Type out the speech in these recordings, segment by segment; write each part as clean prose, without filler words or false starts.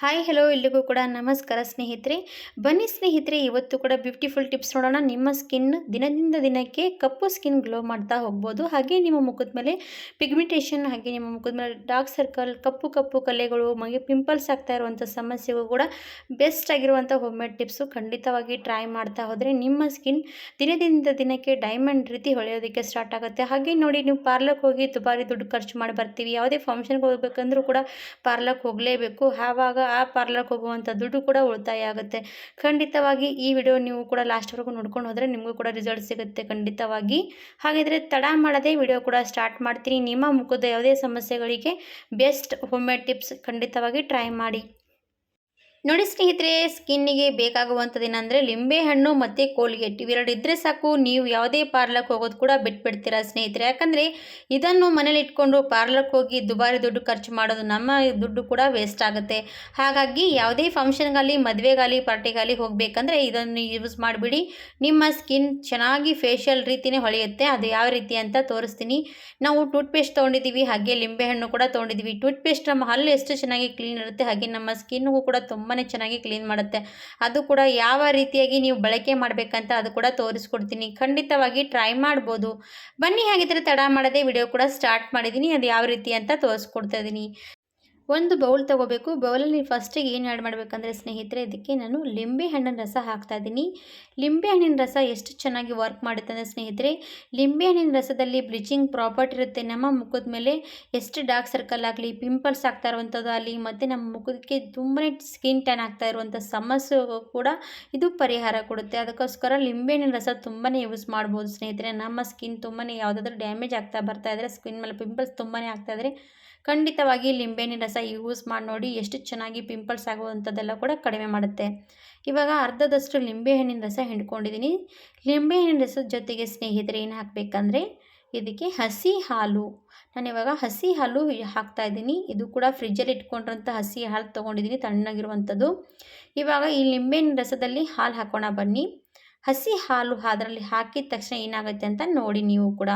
Hi hello ಎಲ್ರಿಗೂ ಕೂಡ ನಮಸ್ಕಾರ ಸ್ನೇಹಿತರೆ. ಬನ್ನಿ ಸ್ನೇಹಿತರೆ, ಇವತ್ತು ಕೂಡ ಬ್ಯೂಟಿಫುಲ್ ಟಿಪ್ಸ್ ನೋಡೋಣ. ನಿಮ್ಮ ಸ್ಕಿನ್ ದಿನದಿಂದ ದಿನಕ್ಕೆ ಕಪ್ಪು ಸ್ಕಿನ್ ಗ್ಲೋ ಮಾಡ್ತಾ ಹೋಗ್ಬೋದು. ಹಾಗೆ ನಿಮ್ಮ ಮುಖದ ಮೇಲೆ ಪಿಗ್ಮೆಂಟೇಷನ್, ಹಾಗೆ ನಿಮ್ಮ ಮುಖದ ಮೇಲೆ ಡಾರ್ಕ್ ಸರ್ಕಲ್, ಕಪ್ಪು ಕಪ್ಪು ಕಲೆಗಳು, ಮಗೆ ಪಿಂಪಲ್ಸ್ ಆಗ್ತಾ ಇರುವಂಥ ಸಮಸ್ಯೆಗೂ ಕೂಡ ಬೆಸ್ಟ್ ಆಗಿರುವಂಥ ಹೋಮ್ ಮೇಡ್ ಟಿಪ್ಸು ಖಂಡಿತವಾಗಿ ಟ್ರೈ ಮಾಡ್ತಾ ಹೋದರೆ ನಿಮ್ಮ ಸ್ಕಿನ್ ದಿನದಿಂದ ದಿನಕ್ಕೆ ಡೈಮಂಡ್ ರೀತಿ ಹೊಳೆಯೋದಕ್ಕೆ ಸ್ಟಾರ್ಟ್ ಆಗುತ್ತೆ. ಹಾಗೆ ನೋಡಿ, ನೀವು ಪಾರ್ಲರ್ಗೆ ಹೋಗಿ ದುಬಾರಿ ದುಡ್ಡು ಖರ್ಚು ಮಾಡಿ ಬರ್ತೀವಿ, ಯಾವುದೇ ಫಂಕ್ಷನ್ಗೆ ಹೋಗ್ಬೇಕಂದ್ರೂ ಕೂಡ ಪಾರ್ಲರ್ಗೆ ಹೋಗಲೇಬೇಕು. ಆವಾಗ ಆ ಪಾರ್ಲರ್ಗೆ ಹೋಗುವಂಥ ದುಡ್ಡು ಕೂಡ ಉಳಿತಾಯ ಆಗುತ್ತೆ. ಖಂಡಿತವಾಗಿ ಈ ವಿಡಿಯೋ ನೀವು ಕೂಡ ಲಾಸ್ಟ್ವರೆಗೂ ನೋಡ್ಕೊಂಡು ಹೋದರೆ ನಿಮಗೂ ಕೂಡ ರಿಸಲ್ಟ್ ಸಿಗುತ್ತೆ ಖಂಡಿತವಾಗಿ. ಹಾಗಿದ್ರೆ ತಡ ಮಾಡದೆ ವಿಡಿಯೋ ಕೂಡ ಸ್ಟಾರ್ಟ್ ಮಾಡ್ತೀನಿ. ನಿಮ್ಮ ಮುಖದ ಯಾವುದೇ ಸಮಸ್ಯೆಗಳಿಗೆ ಬೆಸ್ಟ್ ಹೋಮ್ ಮೇಡ್ ಟಿಪ್ಸ್ ಖಂಡಿತವಾಗಿ ಟ್ರೈ ಮಾಡಿ. ನೋಡಿ ಸ್ನೇಹಿತರೆ, ಸ್ಕಿನ್ನಿಗೆ ಬೇಕಾಗುವಂಥದ್ದೇನೆಂದರೆ ಲಿಂಬೆಹಣ್ಣು ಮತ್ತು ಕೋಲ್ಗೇಟ್ ಇವೆರಡು ಇದ್ದರೆ ಸಾಕು. ನೀವು ಯಾವುದೇ ಪಾರ್ಲರ್ಗೆ ಹೋಗೋದು ಕೂಡ ಬಿಟ್ಬಿಡ್ತೀರಾ ಸ್ನೇಹಿತರೆ. ಯಾಕಂದರೆ ಇದನ್ನು ಮನೇಲಿ ಇಟ್ಕೊಂಡು ಪಾರ್ಲರ್ಗೆ ಹೋಗಿ ದುಬಾರಿ ದುಡ್ಡು ಖರ್ಚು ಮಾಡೋದು ನಮ್ಮ ದುಡ್ಡು ಕೂಡ ವೇಸ್ಟ್ ಆಗುತ್ತೆ. ಹಾಗಾಗಿ ಯಾವುದೇ ಫಂಕ್ಷನ್ಗಾಗಲಿ, ಮದುವೆಗಾಗಲಿ, ಪಾರ್ಟಿಗಾಗಲಿ ಹೋಗಬೇಕಂದ್ರೆ ಇದನ್ನು ಯೂಸ್ ಮಾಡಿಬಿಡಿ. ನಿಮ್ಮ ಸ್ಕಿನ್ ಚೆನ್ನಾಗಿ ಫೇಶಿಯಲ್ ರೀತಿಯೇ ಹೊಳೆಯುತ್ತೆ. ಅದು ಯಾವ ರೀತಿ ಅಂತ ತೋರಿಸ್ತೀನಿ. ನಾವು ಟೂತ್ಪೇಸ್ಟ್ ತೊಗೊಂಡಿದ್ದೀವಿ, ಹಾಗೆ ಲಿಂಬೆಹಣ್ಣು ಕೂಡ ತೊಗೊಂಡಿದ್ದೀವಿ. ಟೂತ್ಪೇಸ್ಟ್ ನಮ್ಮ ಹಲ್ಲು ಎಷ್ಟು ಚೆನ್ನಾಗಿ ಕ್ಲೀನ್ ಇರುತ್ತೆ, ಹಾಗೆ ನಮ್ಮ ಸ್ಕಿನ್ಗೂ ಕೂಡ ತುಂಬಾ ಚೆನ್ನಾಗಿ ಕ್ಲೀನ್ ಮಾಡುತ್ತೆ. ಅದು ಕೂಡ ಯಾವ ರೀತಿಯಾಗಿ ನೀವು ಬಳಕೆ ಮಾಡಬೇಕಂತ ಅದು ಕೂಡ ತೋರಿಸ್ಕೊಡ್ತೀನಿ. ಖಂಡಿತವಾಗಿ ಟ್ರೈ ಮಾಡ್ಬೋದು. ಬನ್ನಿ, ಹಾಗಿದ್ರೆ ತಡ ಮಾಡದೆ ವಿಡಿಯೋ ಕೂಡ ಸ್ಟಾರ್ಟ್ ಮಾಡಿದ್ದೀನಿ. ಅದು ಯಾವ ರೀತಿ ಅಂತ ತೋರಿಸ್ಕೊಡ್ತಾ ಇದ್ದೀನಿ. ಒಂದು ಬೌಲ್ ತೊಗೋಬೇಕು. ಬೌಲಲ್ಲಿ ಫಸ್ಟಿಗೆ ಏನು ಆ್ಯಡ್ ಮಾಡಬೇಕಂದ್ರೆ ಸ್ನೇಹಿತರೆ, ಇದಕ್ಕೆ ನಾನು ಲಿಂಬೆಹಣ್ಣಿನ ರಸ ಹಾಕ್ತಾಯಿದ್ದೀನಿ. ಲಿಂಬೆಹಣ್ಣಿನ ರಸ ಎಷ್ಟು ಚೆನ್ನಾಗಿ ವರ್ಕ್ ಮಾಡುತ್ತೆ ಅಂದರೆ ಸ್ನೇಹಿತರೆ, ಲಿಂಬೆಹಣ್ಣಿನ ರಸದಲ್ಲಿ ಬ್ಲೀಚಿಂಗ್ ಪ್ರಾಪರ್ಟಿ ಇರುತ್ತೆ. ನಮ್ಮ ಮುಖದ ಮೇಲೆ ಎಷ್ಟು ಡಾರ್ಕ್ ಸರ್ಕಲ್ ಆಗಲಿ, ಪಿಂಪಲ್ಸ್ ಆಗ್ತಾ ಇರುವಂಥದ್ದು ಆಗಲಿ, ಮತ್ತು ನಮ್ಮ ಮುಖಕ್ಕೆ ತುಂಬಾ ಸ್ಕಿನ್ ಟ್ಯಾನ್ ಆಗ್ತಾ ಇರುವಂಥ ಸಮಸ್ಯೆ ಕೂಡ ಇದು ಪರಿಹಾರ ಕೊಡುತ್ತೆ. ಅದಕ್ಕೋಸ್ಕರ ಲಿಂಬೆಹಣ್ಣಿನ ರಸ ತುಂಬಾ ಯೂಸ್ ಮಾಡ್ಬೋದು ಸ್ನೇಹಿತರೆ. ನಮ್ಮ ಸ್ಕಿನ್ ತುಂಬಾ ಯಾವುದಾದ್ರೂ ಡ್ಯಾಮೇಜ್ ಆಗ್ತಾ ಬರ್ತಾ ಇದ್ದರೆ, ಸ್ಕಿನ್ ಮೇಲೆ ಪಿಂಪಲ್ಸ್ ತುಂಬಾ ಆಗ್ತಾ ಇದ್ದರೆ ಖಂಡಿತವಾಗಿ ಲಿಂಬೆಹಣ್ಣಿನ ರಸ ಯೂಸ್ ಮಾಡಿ ನೋಡಿ, ಎಷ್ಟು ಚೆನ್ನಾಗಿ ಪಿಂಪಲ್ಸ್ ಆಗುವಂಥದ್ದೆಲ್ಲ ಕೂಡ ಕಡಿಮೆ ಮಾಡುತ್ತೆ. ಇವಾಗ ಅರ್ಧದಷ್ಟು ಲಿಂಬೆಹಣ್ಣಿನ ರಸ ಹಿಂಡ್ಕೊಂಡಿದ್ದೀನಿ. ಲಿಂಬೆಹಣ್ಣಿನ ರಸದ ಜೊತೆಗೆ ಸ್ನೇಹಿತರೆ ಏನು ಹಾಕಬೇಕಂದ್ರೆ, ಇದಕ್ಕೆ ಹಸಿ ಹಾಲು. ನಾನಿವಾಗ ಹಸಿ ಹಾಲು ಹಾಕ್ತಾಯಿದ್ದೀನಿ. ಇದು ಕೂಡ ಫ್ರಿಜ್ಜಲ್ಲಿ ಇಟ್ಕೊಂಡಿರೋಂಥ ಹಸಿ ಹಾಲು ತೊಗೊಂಡಿದ್ದೀನಿ, ತಣ್ಣಗಿರುವಂಥದ್ದು. ಇವಾಗ ಈ ಲಿಂಬೆಹಣ್ಣಿನ ರಸದಲ್ಲಿ ಹಾಲು ಹಾಕೋಣ ಬನ್ನಿ. ಹಸಿ ಹಾಲು ಅದರಲ್ಲಿ ಹಾಕಿದ ತಕ್ಷಣ ಏನಾಗುತ್ತೆ ಅಂತ ನೋಡಿ ನೀವು ಕೂಡ.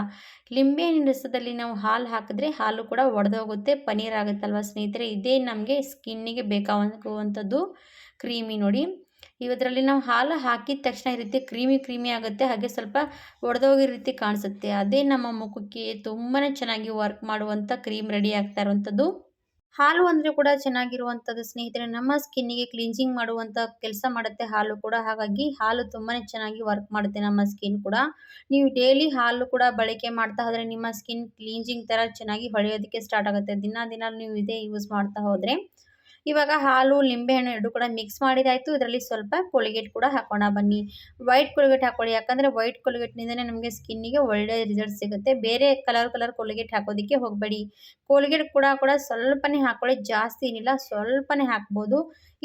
ಲಿಂಬೆಹಣ್ಣಿನ ರಸದಲ್ಲಿ ನಾವು ಹಾಲು ಹಾಕಿದ್ರೆ ಹಾಲು ಕೂಡ ಒಡೆದೋಗುತ್ತೆ, ಪನೀರ್ ಆಗುತ್ತಲ್ವ ಸ್ನೇಹಿತರೆ. ಇದೇ ನಮಗೆ ಸ್ಕಿನ್ನಿಗೆ ಬೇಕಾಗುವಂಥದ್ದು ಕ್ರೀಮಿ. ನೋಡಿ, ಇದರಲ್ಲಿ ನಾವು ಹಾಲು ಹಾಕಿದ ತಕ್ಷಣ ಈ ರೀತಿ ಕ್ರೀಮಿ ಕ್ರೀಮಿ ಆಗುತ್ತೆ, ಹಾಗೆ ಸ್ವಲ್ಪ ಒಡೆದೋಗಿರೋ ರೀತಿ ಕಾಣಿಸುತ್ತೆ. ಅದೇ ನಮ್ಮ ಮುಖಕ್ಕೆ ತುಂಬಾ ಚೆನ್ನಾಗಿ ವರ್ಕ್ ಮಾಡುವಂಥ ಕ್ರೀಮ್ ರೆಡಿ ಆಗ್ತಾ ಇರುವಂಥದ್ದು. ಹಾಲು ಅಂದರೆ ಕೂಡ ಚೆನ್ನಾಗಿರುವಂಥದ್ದು ಸ್ನೇಹಿತರೆ. ನಮ್ಮ ಸ್ಕಿನ್ನಿಗೆ ಕ್ಲೀನ್ಸಿಂಗ್ ಮಾಡುವಂಥ ಕೆಲಸ ಮಾಡುತ್ತೆ ಹಾಲು ಕೂಡ. ಹಾಗಾಗಿ ಹಾಲು ತುಂಬಾ ಚೆನ್ನಾಗಿ ವರ್ಕ್ ಮಾಡುತ್ತೆ ನಮ್ಮ ಸ್ಕಿನ್ ಕೂಡ. ನೀವು ಡೈಲಿ ಹಾಲು ಕೂಡ ಬಳಕೆ ಮಾಡ್ತಾ ಹೋದರೆ ನಿಮ್ಮ ಸ್ಕಿನ್ ಕ್ಲೀನ್ಸಿಂಗ್ ಥರ ಚೆನ್ನಾಗಿ ಹೊಳೆಯೋದಕ್ಕೆ ಸ್ಟಾರ್ಟ್ ಆಗುತ್ತೆ. ದಿನ ದಿನ ನೀವು ಇದೇ ಯೂಸ್ ಮಾಡ್ತಾ ಹೋದರೆ. ಇವಾಗ ಹಾಲು, ಲಿಂಬೆಹಣ್ಣು ಎರಡು ಕೂಡ ಮಿಕ್ಸ್ ಮಾಡಿದಾಯಿತು. ಇದರಲ್ಲಿ ಸ್ವಲ್ಪ ಕೋಲ್ಗೇಟ್ ಕೂಡ ಹಾಕೋಣ ಬನ್ನಿ. ವೈಟ್ ಕೋಲ್ಗೇಟ್ ಹಾಕೊಳ್ಳಿ, ಯಾಕಂದರೆ ವೈಟ್ ಕೋಲ್ಗೇಟ್ನಿಂದಲೇ ನಮಗೆ ಸ್ಕಿನ್ನಿಗೆ ಒಳ್ಳೆಯ ರಿಸಲ್ಟ್ ಸಿಗುತ್ತೆ. ಬೇರೆ ಕಲರ್ ಕೋಲ್ಗೇಟ್ ಹಾಕೋದಕ್ಕೆ ಹೋಗಬೇಡಿ. ಕೋಲ್ಗೇಟ್ ಕೂಡ ಸ್ವಲ್ಪನೇ ಹಾಕ್ಕೊಳ್ಳಿ, ಜಾಸ್ತಿ ಏನಿಲ್ಲ, ಸ್ವಲ್ಪನೇ ಹಾಕ್ಬೋದು.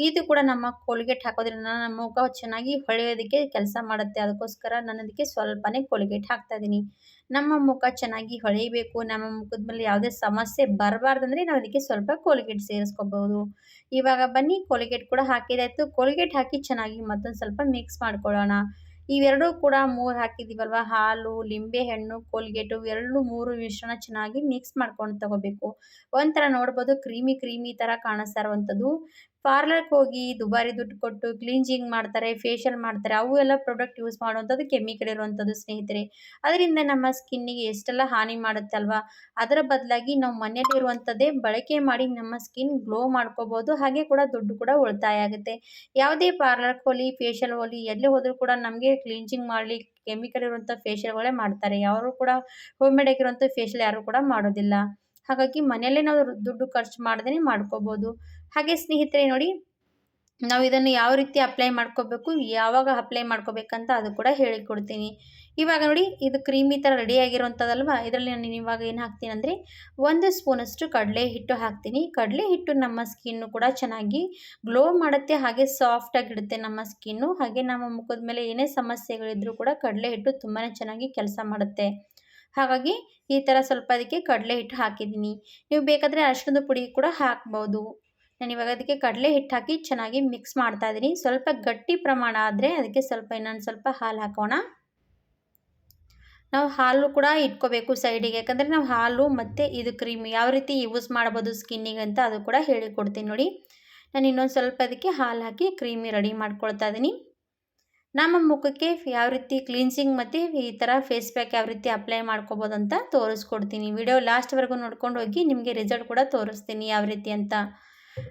ಇದು ಕೂಡ ನಮ್ಮ ಕೋಲ್ಗೇಟ್ ಹಾಕೋದ್ರಿಂದ ನಮ್ಮ ಮುಖ ಚೆನ್ನಾಗಿ ಹೊಳೆಯೋದಕ್ಕೆ ಕೆಲಸ ಮಾಡುತ್ತೆ. ಅದಕ್ಕೋಸ್ಕರ ನಾನು ಅದಕ್ಕೆ ಸ್ವಲ್ಪನೇ ಕೋಲ್ಗೇಟ್ ಹಾಕ್ತಾಯಿದ್ದೀನಿ. ನಮ್ಮ ಮುಖ ಚೆನ್ನಾಗಿ ಹೊಳೆಯಬೇಕು, ನಮ್ಮ ಮುಖದ ಮೇಲೆ ಯಾವುದೇ ಸಮಸ್ಯೆ ಬರಬಾರ್ದಂದ್ರೆ ನಾವು ಅದಕ್ಕೆ ಸ್ವಲ್ಪ ಕೋಲ್ಗೇಟ್ ಸೇರಿಸ್ಕೋಬಹುದು. ಇವಾಗ ಬನ್ನಿ, ಕೋಲ್ಗೇಟ್ ಕೂಡ ಹಾಕಿದಾಯಿತು. ಕೋಲ್ಗೇಟ್ ಹಾಕಿ ಚೆನ್ನಾಗಿ ಮತ್ತೊಂದು ಸ್ವಲ್ಪ ಮಿಕ್ಸ್ ಮಾಡ್ಕೊಳ್ಳೋಣ. ಇವೆರಡೂ ಕೂಡ 3 ಹಾಕಿದ್ದೀವಲ್ವ, ಹಾಲು, ಲಿಂಬೆಹಣ್ಣು, ಕೋಲ್ಗೇಟು ಎರಡು 3 ಮಿಶ್ರಣ ಚೆನ್ನಾಗಿ ಮಿಕ್ಸ್ ಮಾಡ್ಕೊಂಡು ತಗೋಬೇಕು. ಒಂಥರ ನೋಡ್ಬೋದು ಕ್ರೀಮಿ ಕ್ರೀಮಿ ಥರ ಕಾಣಿಸ್ತಾ ಇರುವಂಥದ್ದು. ಪಾರ್ಲರ್ಗೆ ಹೋಗಿ ದುಬಾರಿ ದುಡ್ಡು ಕೊಟ್ಟು ಕ್ಲೀನ್ಸಿಂಗ್ ಮಾಡ್ತಾರೆ, ಫೇಶಿಯಲ್ ಮಾಡ್ತಾರೆ, ಅವು ಎಲ್ಲ ಪ್ರಾಡಕ್ಟ್ ಯೂಸ್ ಮಾಡುವಂಥದ್ದು ಕೆಮಿಕಲ್ ಇರುವಂಥದ್ದು ಸ್ನೇಹಿತರೆ. ಅದರಿಂದ ನಮ್ಮ ಸ್ಕಿನ್ನಿಗೆ ಎಷ್ಟೆಲ್ಲ ಹಾನಿ ಮಾಡುತ್ತೆ ಅಲ್ವಾ. ಅದರ ಬದಲಾಗಿ ನಾವು ಮನೆಯಲ್ಲಿರುವಂಥದ್ದೇ ಬಳಕೆ ಮಾಡಿ ನಮ್ಮ ಸ್ಕಿನ್ ಗ್ಲೋ ಮಾಡ್ಕೋಬೋದು. ಹಾಗೆ ಕೂಡ ದುಡ್ಡು ಕೂಡ ಉಳಿತಾಯ ಆಗುತ್ತೆ. ಯಾವುದೇ ಪಾರ್ಲರ್ಗೆ ಹೋಗಲಿ, ಫೇಶಿಯಲ್ ಹೋಗಲಿ, ಎಲ್ಲಿ ಹೋದರೂ ಕೂಡ ನಮಗೆ ಕ್ಲೀನ್ಸಿಂಗ್ ಮಾಡಲಿ ಕೆಮಿಕಲ್ ಇರುವಂಥ ಫೇಶಿಯಲ್ಗಳೇ ಮಾಡ್ತಾರೆ. ಯಾರು ಕೂಡ ಹೋಮ್ ಮೇಡ್ ಆಗಿರುವಂಥ ಫೇಶಿಯಲ್ ಯಾರು ಕೂಡ ಮಾಡೋದಿಲ್ಲ. ಹಾಗಾಗಿ ಮನೆಯಲ್ಲೇ ನಾವು ದುಡ್ಡು ಖರ್ಚು ಮಾಡ್ದೇ ಮಾಡ್ಕೋಬೋದು. ಹಾಗೆ ಸ್ನೇಹಿತರೆ ನೋಡಿ, ನಾವು ಇದನ್ನು ಯಾವ ರೀತಿ ಅಪ್ಲೈ ಮಾಡ್ಕೋಬೇಕು, ಯಾವಾಗ ಅಪ್ಲೈ ಮಾಡ್ಕೋಬೇಕಂತ ಅದು ಕೂಡ ಹೇಳಿಕೊಡ್ತೀನಿ. ಇವಾಗ ನೋಡಿ, ಇದು ಕ್ರೀಮಿ ಥರ ರೆಡಿಯಾಗಿರುವಂಥದ್ದಲ್ವ. ಇದರಲ್ಲಿ ನಾನು ಇವಾಗ ಏನು ಹಾಕ್ತೀನಿ ಅಂದರೆ, 1 ಸ್ಪೂನಷ್ಟು ಕಡಲೆ ಹಿಟ್ಟು ಹಾಕ್ತೀನಿ. ಕಡಲೆ ಹಿಟ್ಟು ನಮ್ಮ ಸ್ಕಿನ್ನು ಕೂಡ ಚೆನ್ನಾಗಿ ಗ್ಲೋ ಮಾಡುತ್ತೆ, ಹಾಗೆ ಸಾಫ್ಟಾಗಿಡುತ್ತೆ ನಮ್ಮ ಸ್ಕಿನ್ನು. ಹಾಗೆ ನಮ್ಮ ಮುಖದ ಮೇಲೆ ಏನೇ ಸಮಸ್ಯೆಗಳಿದ್ರೂ ಕೂಡ ಕಡಲೆ ಹಿಟ್ಟು ತುಂಬಾ ಚೆನ್ನಾಗಿ ಕೆಲಸ ಮಾಡುತ್ತೆ. ಹಾಗಾಗಿ ಈ ಥರ ಸ್ವಲ್ಪ ಅದಕ್ಕೆ ಕಡಲೆ ಹಿಟ್ಟು ಹಾಕಿದ್ದೀನಿ. ನೀವು ಬೇಕಾದರೆ ಅರಿಶಿಣದ ಪುಡಿ ಕೂಡ ಹಾಕ್ಬೋದು. ನಾನಿವಾಗ ಅದಕ್ಕೆ ಕಡಲೆ ಹಿಟ್ಟು ಹಾಕಿ ಚೆನ್ನಾಗಿ ಮಿಕ್ಸ್ ಮಾಡ್ತಾ ಇದ್ದೀನಿ. ಸ್ವಲ್ಪ ಗಟ್ಟಿ ಪ್ರಮಾಣ ಆದರೆ ಅದಕ್ಕೆ ಸ್ವಲ್ಪ ಇನ್ನೊಂದು ಸ್ವಲ್ಪ ಹಾಲು ಹಾಕೋಣ. ನಾವು ಹಾಲು ಕೂಡ ಇಟ್ಕೋಬೇಕು ಸೈಡಿಗೆ, ಯಾಕಂದರೆ ನಾವು ಹಾಲು ಮತ್ತು ಇದು ಕ್ರೀಮ್ ಯಾವ ರೀತಿ ಯೂಸ್ ಮಾಡ್ಬೋದು ಸ್ಕಿನ್ನಿಗೆ ಅಂತ ಅದು ಕೂಡ ಹೇಳಿಕೊಡ್ತೀನಿ ನೋಡಿ. ನಾನು ಇನ್ನೊಂದು ಸ್ವಲ್ಪ ಅದಕ್ಕೆ ಹಾಲು ಹಾಕಿ ಕ್ರೀಮಿ ರೆಡಿ ಮಾಡ್ಕೊಳ್ತಾ ಇದ್ದೀನಿ. ನಮ್ಮ ಮುಖಕ್ಕೆ ಯಾವ ರೀತಿ ಕ್ಲೀನ್ಸಿಂಗ್ ಮತ್ತು ಈ ಥರ ಫೇಸ್ ಪ್ಯಾಕ್ ಯಾವ ರೀತಿ ಅಪ್ಲೈ ಮಾಡ್ಕೋಬೋದು ಅಂತ ತೋರಿಸ್ಕೊಡ್ತೀನಿ. ವಿಡಿಯೋ ಲಾಸ್ಟ್ವರೆಗೂ ನೋಡ್ಕೊಂಡು ಹೋಗಿ ನಿಮಗೆ ರಿಸಲ್ಟ್ ಕೂಡ ತೋರಿಸ್ತೀನಿ ಯಾವ ರೀತಿ ಅಂತ.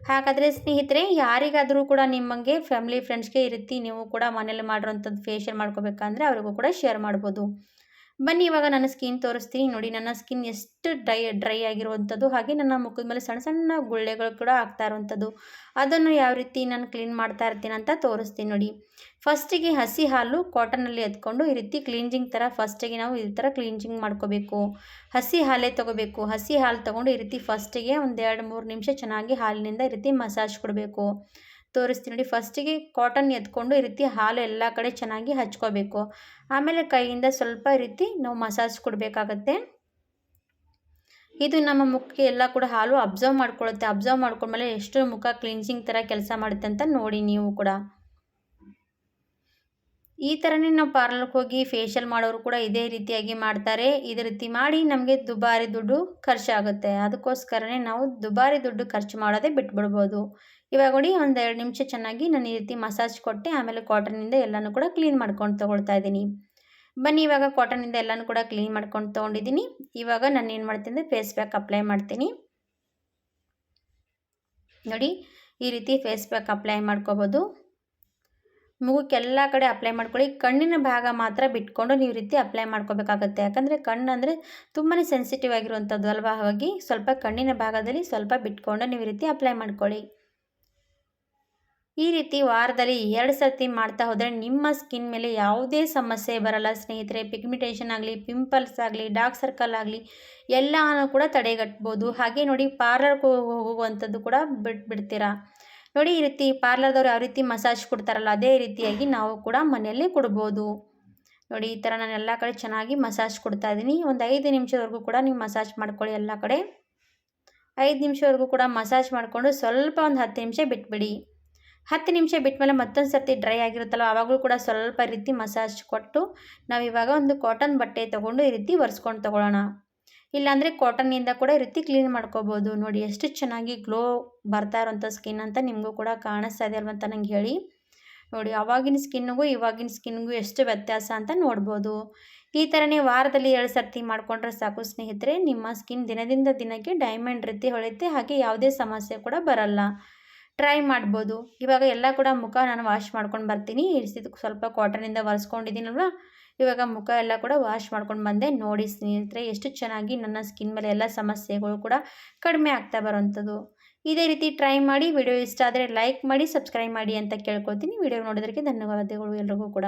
ಹಾಗಾದರೆ ಸ್ನೇಹಿತರೆ, ಯಾರಿಗಾದರೂ ಕೂಡ ನಿಮ್ಮಂಗೆ ಫ್ಯಾಮಿಲಿ ಫ್ರೆಂಡ್ಸ್ಗೆ ಈ ರೀತಿ ನೀವು ಕೂಡ ಮನೇಲಿ ಮಾಡಿರೋಂಥದ್ದು ಫೇಶಿಯಲ್ ಮಾಡ್ಕೋಬೇಕಂದ್ರೆ ಅವ್ರಿಗೂ ಕೂಡ ಶೇರ್ ಮಾಡ್ಬೋದು. ಬನ್ನಿ ಇವಾಗ ನನ್ನ ಸ್ಕಿನ್ ತೋರಿಸ್ತೀನಿ. ನೋಡಿ ನನ್ನ ಸ್ಕಿನ್ ಎಷ್ಟು ಡ್ರೈ ಆಗಿರುವಂಥದ್ದು, ಹಾಗೆ ನನ್ನ ಮುಖದ ಮೇಲೆ ಸಣ್ಣ ಸಣ್ಣ ಗುಳ್ಳೆಗಳು ಕೂಡ ಆಗ್ತಾ ಇರುವಂಥದ್ದು. ಅದನ್ನು ಯಾವ ರೀತಿ ನಾನು ಕ್ಲೀನ್ ಮಾಡ್ತಾ ಇರ್ತೀನಿ ಅಂತ ತೋರಿಸ್ತೀನಿ ನೋಡಿ. ಫಸ್ಟಿಗೆ ಹಸಿ ಹಾಲು ಕಾಟನಲ್ಲಿ ಎತ್ಕೊಂಡು ಈ ರೀತಿ ಕ್ಲೀನ್ಸಿಂಗ್ ಥರ ಫಸ್ಟಿಗೆ ನಾವು ಈ ಥರ ಕ್ಲೀನ್ಸಿಂಗ್ ಮಾಡ್ಕೋಬೇಕು. ಹಸಿ ಹಾಲೇ ತೊಗೋಬೇಕು. ಹಸಿ ಹಾಲು ತೊಗೊಂಡು ಈ ರೀತಿ ಫಸ್ಟಿಗೆ ಒಂದು 2-3 ನಿಮಿಷ ಚೆನ್ನಾಗಿ ಹಾಲಿನಿಂದ ಈ ರೀತಿ ಮಸಾಜ್ ಕೊಡಬೇಕು. ತೋರಿಸ್ತೀನಿ ನೋಡಿ. ಫಸ್ಟಿಗೆ ಕಾಟನ್ ಎತ್ಕೊಂಡು ಈ ರೀತಿ ಹಾಲು ಎಲ್ಲ ಕಡೆ ಚೆನ್ನಾಗಿ ಹಚ್ಕೋಬೇಕು. ಆಮೇಲೆ ಕೈಯಿಂದ ಸ್ವಲ್ಪ ಈ ರೀತಿ ನಾವು ಮಸಾಜ್ ಕೊಡಬೇಕಾಗತ್ತೆ. ಇದು ನಮ್ಮ ಮುಖಕ್ಕೆ ಎಲ್ಲ ಕೂಡ ಹಾಲು ಅಬ್ಸರ್ವ್ ಮಾಡ್ಕೊಳ್ಳುತ್ತೆ. ಅಬ್ಸರ್ವ್ ಮಾಡ್ಕೊಂಡ್ಮೇಲೆ ಎಷ್ಟು ಮುಖ ಕ್ಲೀನ್ಸಿಂಗ್ ಥರ ಕೆಲಸ ಮಾಡುತ್ತೆ ಅಂತ ನೋಡಿ ನೀವು ಕೂಡ. ಈ ಥರನೇ ನಾವು ಪಾರ್ಲರ್ಗೆ ಹೋಗಿ ಫೇಶಿಯಲ್ ಮಾಡೋರು ಕೂಡ ಇದೇ ರೀತಿಯಾಗಿ ಮಾಡ್ತಾರೆ. ಇದೇ ರೀತಿ ಮಾಡಿ ನಮಗೆ ದುಬಾರಿ ದುಡ್ಡು ಖರ್ಚಾಗುತ್ತೆ. ಅದಕ್ಕೋಸ್ಕರನೇ ನಾವು ದುಬಾರಿ ದುಡ್ಡು ಖರ್ಚು ಮಾಡೋದೇ ಬಿಟ್ಬಿಡ್ಬೋದು. ಇವಾಗ ನೋಡಿ ಒಂದು 2 ನಿಮಿಷ ಚೆನ್ನಾಗಿ ನಾನು ಈ ರೀತಿ ಮಸಾಜ್ ಕೊಟ್ಟೆ. ಆಮೇಲೆ ಕಾಟನಿಂದ ಎಲ್ಲನೂ ಕೂಡ ಕ್ಲೀನ್ ಮಾಡ್ಕೊಂಡು ತೊಗೊಳ್ತಾ ಇದ್ದೀನಿ. ಬನ್ನಿ ಇವಾಗ ಕಾಟನಿಂದ ಎಲ್ಲನೂ ಕೂಡ ಕ್ಲೀನ್ ಮಾಡ್ಕೊಂಡು ತೊಗೊಂಡಿದ್ದೀನಿ. ಇವಾಗ ನಾನು ಏನು ಮಾಡ್ತೀನಿ ಅಂದರೆ ಫೇಸ್ ಪ್ಯಾಕ್ ಅಪ್ಲೈ ಮಾಡ್ತೀನಿ. ನೋಡಿ ಈ ರೀತಿ ಫೇಸ್ ಪ್ಯಾಕ್ ಅಪ್ಲೈ ಮಾಡ್ಕೋಬೋದು. ಮುಖಕ್ಕೆಲ್ಲ ಕಡೆ ಅಪ್ಲೈ ಮಾಡ್ಕೊಳ್ಳಿ. ಕಣ್ಣಿನ ಭಾಗ ಮಾತ್ರ ಬಿಟ್ಕೊಂಡು ನೀವು ಈ ರೀತಿ ಅಪ್ಲೈ ಮಾಡ್ಕೋಬೇಕಾಗತ್ತೆ. ಯಾಕಂದರೆ ಕಣ್ಣು ಅಂದರೆ ತುಂಬಾ ಸೆನ್ಸಿಟಿವ್ ಆಗಿರುವಂಥದ್ದು ಅಲ್ವಾ. ಹಾಗಾಗಿ ಸ್ವಲ್ಪ ಕಣ್ಣಿನ ಭಾಗದಲ್ಲಿ ಸ್ವಲ್ಪ ಬಿಟ್ಕೊಂಡು ನೀವು ಈ ರೀತಿ ಅಪ್ಲೈ ಮಾಡ್ಕೊಳ್ಳಿ. ಈ ರೀತಿ ವಾರದಲ್ಲಿ 2 ಸರ್ತಿ ಮಾಡ್ತಾ ಹೋದರೆ ನಿಮ್ಮ ಸ್ಕಿನ್ ಮೇಲೆ ಯಾವುದೇ ಸಮಸ್ಯೆ ಬರಲ್ಲ ಸ್ನೇಹಿತರೆ. ಪಿಗ್ಮೆಂಟೇಷನ್ ಆಗಲಿ, ಪಿಂಪಲ್ಸ್ ಆಗಲಿ, ಡಾರ್ಕ್ ಸರ್ಕಲ್ ಆಗಲಿ ಎಲ್ಲನೂ ಕೂಡ ತಡೆಗಟ್ಬೋದು. ಹಾಗೆ ನೋಡಿ ಪಾರ್ಲರ್ಗೆ ಹೋಗುವಂಥದ್ದು ಕೂಡ ಬಿಡ್ತೀರಾ. ನೋಡಿ ಈ ರೀತಿ ಪಾರ್ಲರ್ದವ್ರು ಯಾವ ರೀತಿ ಮಸಾಜ್ ಕೊಡ್ತಾರಲ್ಲ ಅದೇ ರೀತಿಯಾಗಿ ನಾವು ಕೂಡ ಮನೆಯಲ್ಲೇ ಕೊಡ್ಬೋದು. ನೋಡಿ ಈ ಥರ ನಾನು ಎಲ್ಲ ಕಡೆ ಚೆನ್ನಾಗಿ ಮಸಾಜ್ ಕೊಡ್ತಾ ಇದ್ದೀನಿ. ಒಂದು 5 ನಿಮಿಷದವರೆಗೂ ಕೂಡ ನೀವು ಮಸಾಜ್ ಮಾಡ್ಕೊಳ್ಳಿ ಎಲ್ಲ ಕಡೆ. 5 ನಿಮಿಷವರೆಗೂ ಕೂಡ ಮಸಾಜ್ ಮಾಡಿಕೊಂಡು ಸ್ವಲ್ಪ ಒಂದು 10 ನಿಮಿಷ ಬಿಟ್ಬಿಡಿ. 10 ನಿಮಿಷ ಬಿಟ್ಮೇಲೆ ಮತ್ತೊಂದು ಸರ್ತಿ ಡ್ರೈ ಆಗಿರುತ್ತಲ್ಲ ಆವಾಗಲೂ ಕೂಡ ಸ್ವಲ್ಪ ರೀತಿ ಮಸಾಜ್ ಕೊಟ್ಟು ನಾವಿವಾಗ ಒಂದು ಕಾಟನ್ ಬಟ್ಟೆ ತೊಗೊಂಡು ಈ ರೀತಿ ಒರೆಸ್ಕೊಂಡು ತೊಗೊಳ್ಳೋಣ. ಇಲ್ಲಾಂದರೆ ಕಾಟನ್ನಿಂದ ಕೂಡ ಈ ರೀತಿ ಕ್ಲೀನ್ ಮಾಡ್ಕೋಬೋದು. ನೋಡಿ ಎಷ್ಟು ಚೆನ್ನಾಗಿ ಗ್ಲೋ ಬರ್ತಾ ಇರೋಂಥ ಸ್ಕಿನ್ ಅಂತ ನಿಮಗೂ ಕೂಡ ಕಾಣಿಸ್ತಾ ಇದೆ ಅಲ್ವ ಅಂತ ನಂಗೆ ಹೇಳಿ. ನೋಡಿ ಆವಾಗಿನ ಸ್ಕಿನ್ನಿಗೂ ಇವಾಗಿನ ಸ್ಕಿನ್ನಿಗೂ ಎಷ್ಟು ವ್ಯತ್ಯಾಸ ಅಂತ ನೋಡ್ಬೋದು. ಈ ಥರನೇ ವಾರದಲ್ಲಿ 2 ಸರ್ತಿ ಮಾಡಿಕೊಂಡ್ರೆ ಸಾಕು ಸ್ನೇಹಿತರೆ. ನಿಮ್ಮ ಸ್ಕಿನ್ ದಿನದಿಂದ ದಿನಕ್ಕೆ ಡೈಮಂಡ್ ರೀತಿ ಹೊಳೆಯುತ್ತೆ. ಹಾಗೆ ಯಾವುದೇ ಸಮಸ್ಯೆ ಕೂಡ ಬರಲ್ಲ. ಟ್ರೈ ಮಾಡ್ಬೋದು. ಇವಾಗ ಎಲ್ಲ ಕೂಡ ಮುಖ ನಾನು ವಾಶ್ ಮಾಡ್ಕೊಂಡು ಬರ್ತೀನಿ. ಸ್ವಲ್ಪ ಕಾಟನಿಂದ ಒರೆಸ್ಕೊಂಡಿದ್ದೀನಲ್ವ, ಇವಾಗ ಮುಖ ಎಲ್ಲ ಕೂಡ ವಾಶ್ ಮಾಡ್ಕೊಂಡು ಬಂದೆ. ನೋಡಿ ಸ್ನೇಹಿತರೆ ಎಷ್ಟು ಚೆನ್ನಾಗಿ ನನ್ನ ಸ್ಕಿನ್ ಮೇಲೆ ಎಲ್ಲ ಸಮಸ್ಯೆಗಳು ಕೂಡ ಕಡಿಮೆ ಆಗ್ತಾ ಬರೋವಂಥದ್ದು. ಇದೇ ರೀತಿ ಟ್ರೈ ಮಾಡಿ. ವಿಡಿಯೋ ಇಷ್ಟ ಆದರೆ ಲೈಕ್ ಮಾಡಿ, ಸಬ್ಸ್ಕ್ರೈಬ್ ಮಾಡಿ ಅಂತ ಕೇಳ್ಕೊಳ್ತೀನಿ. ವಿಡಿಯೋ ನೋಡೋದಕ್ಕೆ ಧನ್ಯವಾದಗಳು ಎಲ್ರಿಗೂ ಕೂಡ.